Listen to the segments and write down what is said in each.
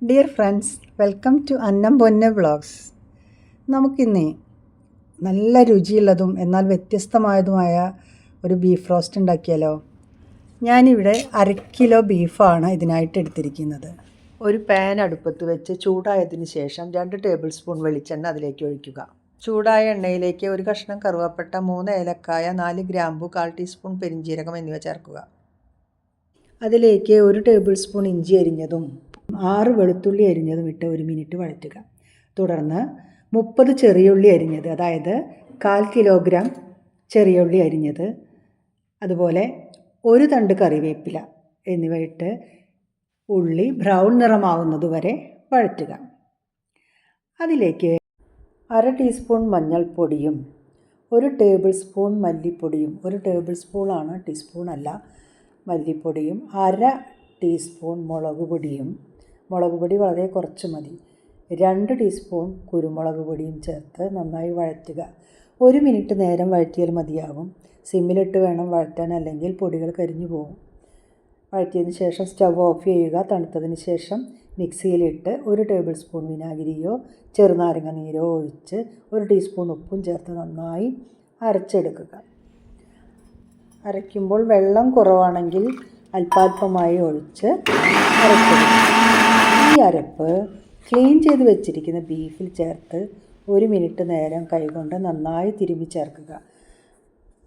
Dear friends, welcome to അന്നം പൊന്ന് vlogs. നമുക്കിന്ന് നല്ല രുചിയുള്ളതും എന്നാൽ വ്യത്യസ്തമായതുമായ ഒരു ബീഫ് റോസ്റ്റ് ഉണ്ടാക്കിയാലോ. ഞാനിവിടെ 1/2 കിലോ ബീഫാണ് ഇതിനായിട്ട് എടുത്തിരിക്കുന്നത്. ഒരു പാൻ അടുപ്പത്ത് വെച്ച് ചൂടായതിന് ശേഷം 2 ടേബിൾ സ്പൂൺ വെളിച്ചെണ്ണ അതിലേക്ക് ഒഴിക്കുക. ചൂടായ എണ്ണയിലേക്ക് ഒരു കഷ്ണം കറുവപ്പട്ട, 3 ഏലക്കായ, 4 ഗ്രാമ്പു, 1/4 ടീസ്പൂൺ പെരിഞ്ജീരകം എന്നിവ ചേർക്കുക. അതിലേക്ക് 1 ടേബിൾ സ്പൂൺ ഇഞ്ചി അരിഞ്ഞതും 6 വെളുത്തുള്ളി അരിഞ്ഞതും ഇട്ട് 1 മിനിറ്റ് വഴറ്റുക. തുടർന്ന് 30 ചെറിയുള്ളി അരിഞ്ഞത്, അതായത് 1/4 കിലോഗ്രാം ചെറിയുള്ളി അരിഞ്ഞത്, അതുപോലെ 1 തണ്ട് കറിവേപ്പില എന്നിവ ഇട്ട് ഉള്ളി ബ്രൗൺ നിറമാവുന്നത് വരെ വഴറ്റുക. അതിലേക്ക് 1/2 ടീസ്പൂൺ മഞ്ഞൾപ്പൊടിയും 1 ടേബിൾ സ്പൂൺ മല്ലിപ്പൊടിയും, 1 ടേബിൾ സ്പൂണാണ്, ടീസ്പൂൺ അല്ല, മല്ലിപ്പൊടിയും 1/2 ടീസ്പൂൺ മുളക് പൊടിയും, മുളക് പൊടി വളരെ കുറച്ച് മതി, 2 ടീസ്പൂൺ കുരുമുളക് പൊടിയും ചേർത്ത് നന്നായി വഴറ്റുക. 1 മിനിറ്റ് നേരം വഴറ്റിയാൽ മതിയാകും. സിമ്മിലിട്ട് വേണം വഴറ്റാൻ, അല്ലെങ്കിൽ പൊടികൾ കരിഞ്ഞു പോകും. വഴറ്റിയതിന് ശേഷം സ്റ്റവ് ഓഫ് ചെയ്യുക. തണുത്തതിന് ശേഷം മിക്സിയിലിട്ട് 1 ടേബിൾ സ്പൂൺ വിനാഗിരിയോ ചെറുനാരങ്ങ നീരോ ഒഴിച്ച് 1 ടീസ്പൂൺ ഉപ്പും ചേർത്ത് നന്നായി അരച്ചെടുക്കുക. അരയ്ക്കുമ്പോൾ വെള്ളം കുറവാണെങ്കിൽ അല്പാൽപമായി ഒഴിച്ച് അരച്ചെടുക്കുക. ഈ അരപ്പ് ക്ലീൻ ചെയ്ത് വെച്ചിരിക്കുന്ന ബീഫിൽ ചേർത്ത് 1 മിനിറ്റ് നേരം കൈകൊണ്ട് നന്നായി തിരുമ്മി ചേർക്കുക.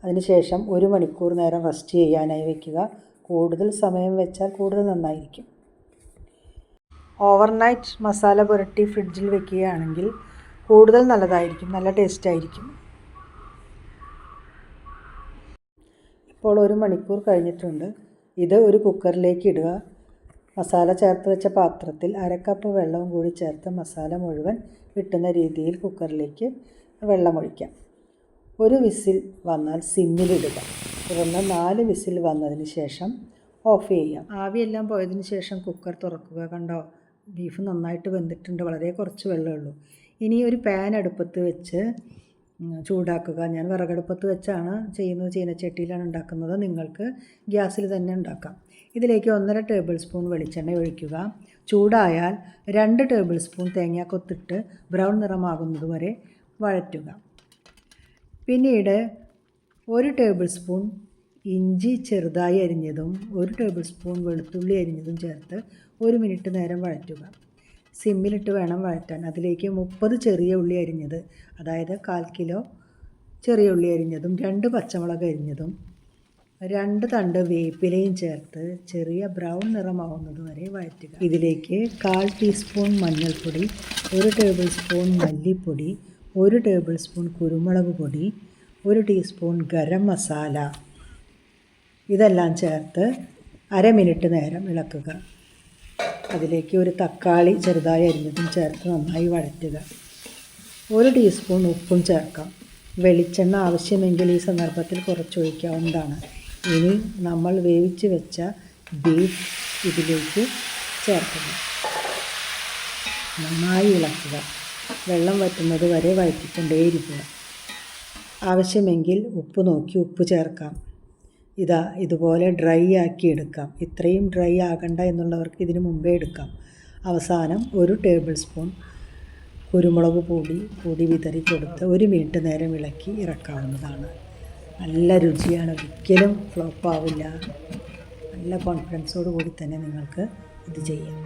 അതിനുശേഷം 1 മണിക്കൂർ നേരം റെസ്റ്റ് ചെയ്യാനായി വയ്ക്കുക. കൂടുതൽ സമയം വെച്ചാൽ കൂടുതൽ നന്നായിരിക്കും. ഓവർനൈറ്റ് മസാല പുരട്ടി ഫ്രിഡ്ജിൽ വെക്കുകയാണെങ്കിൽ കൂടുതൽ നല്ലതായിരിക്കും, നല്ല ടേസ്റ്റായിരിക്കും. ഇപ്പോൾ 1 മണിക്കൂർ കഴിഞ്ഞിട്ടുണ്ട്. ഇത് ഒരു കുക്കറിലേക്ക് ഇടുക. മസാല ചേർത്ത് വെച്ച പാത്രത്തിൽ 1/2 കപ്പ് വെള്ളവും കൂടി ചേർത്ത് മസാല മുഴുവൻ കിട്ടുന്ന രീതിയിൽ കുക്കറിലേക്ക് വെള്ളമൊഴിക്കാം. 1 വിസിൽ വന്നാൽ സിമ്മിലിടുക. തുടർന്ന് 4 വിസിൽ വന്നതിന് ശേഷം ഓഫ് ചെയ്യാം. ആവിയെല്ലാം പോയതിന് ശേഷം കുക്കർ തുറക്കുക. കണ്ടോ, ബീഫ് നന്നായിട്ട് വെന്തിട്ടുണ്ട്, വളരെ കുറച്ച് വെള്ളമേ ഉള്ളൂ. ഇനി ഒരു പാൻ അടുപ്പത്ത് വെച്ച് ചൂടാക്കുക. ഞാൻ വിറകടുപ്പത്ത് വെച്ചാണ് ചെയ്യുന്നത്, ചീനച്ചട്ടിയിലാണ് ഉണ്ടാക്കുന്നത്. നിങ്ങൾക്ക് ഗ്യാസിൽ തന്നെ ഉണ്ടാക്കാം. ഇതിലേക്ക് 1.5 ടേബിൾ സ്പൂൺ വെളിച്ചെണ്ണ ഒഴിക്കുക. ചൂടായാൽ 2 ടേബിൾ സ്പൂൺ തേങ്ങാക്കൊത്തിട്ട് ബ്രൗൺ നിറമാകുന്നത് വരെ വഴറ്റുക. പിന്നീട് 1 ടേബിൾ സ്പൂൺ ഇഞ്ചി ചെറുതായി അരിഞ്ഞതും 1 ടേബിൾ സ്പൂൺ വെളുത്തുള്ളി അരിഞ്ഞതും ചേർത്ത് 1 മിനിറ്റ് നേരം വഴറ്റുക. സിമ്മിലിട്ട് വേണം വഴറ്റാൻ. അതിലേക്ക് 30 ചെറിയ ഉള്ളി അരിഞ്ഞത്, അതായത് 1/4 കിലോ ചെറിയ ഉള്ളി അരിഞ്ഞതും 2 പച്ചമുളക് അരിഞ്ഞതും 2 തണ്ട് വേപ്പിലയും ചേർത്ത് ചെറിയ ബ്രൗൺ നിറമാവുന്നത് വരെ വഴറ്റുക. ഇതിലേക്ക് 1/4 ടീസ്പൂൺ മഞ്ഞൾപ്പൊടി, 1 ടേബിൾ സ്പൂൺ മല്ലിപ്പൊടി, 1 ടേബിൾ സ്പൂൺ കുരുമുളക് പൊടി, 1 ടീസ്പൂൺ ഗരം മസാല ഇതെല്ലാം ചേർത്ത് 1/2 മിനിറ്റ് നേരം ഇളക്കുക. അതിലേക്ക് 1 തക്കാളി ചെറുതായി അരിഞ്ഞതും ചേർത്ത് നന്നായി വഴറ്റുക. 1 ടീസ്പൂൺ ഉപ്പും ചേർക്കാം. വെളിച്ചെണ്ണ ആവശ്യമെങ്കിൽ ഈ സന്ദർഭത്തിൽ കുറച്ചൊഴിക്കാവുന്നതാണ്. ഇനി നമ്മൾ വേവിച്ച് വെച്ച ബീഫ് ഇതിലേക്ക് ചേർക്കുക. നന്നായി ഇളക്കുക. വെള്ളം വറ്റുന്നത് വരെ വഴറ്റിക്കൊണ്ടേയിരിക്കുക. ആവശ്യമെങ്കിൽ ഉപ്പ് നോക്കി ഉപ്പ് ചേർക്കാം. ഇതുപോലെ ഡ്രൈ ആക്കി എടുക്കാം. ഇത്രയും ഡ്രൈ ആകണ്ട എന്നുള്ളവർക്ക് ഇതിന് മുമ്പേ എടുക്കാം. അവസാനം 1 ടേബിൾ സ്പൂൺ കുരുമുളക് പൊടി വിതറി കൊടുത്ത് 1 മിനിറ്റ് നേരം ഇളക്കി ഇറക്കാവുന്നതാണ്. നല്ല രുചിയാണ്, ഒരിക്കലും ഫ്ലോപ്പ് ആവില്ല. നല്ല കോൺഫിഡൻസോട് കൂടി തന്നെ നിങ്ങൾക്ക് ഇത് ചെയ്യാം.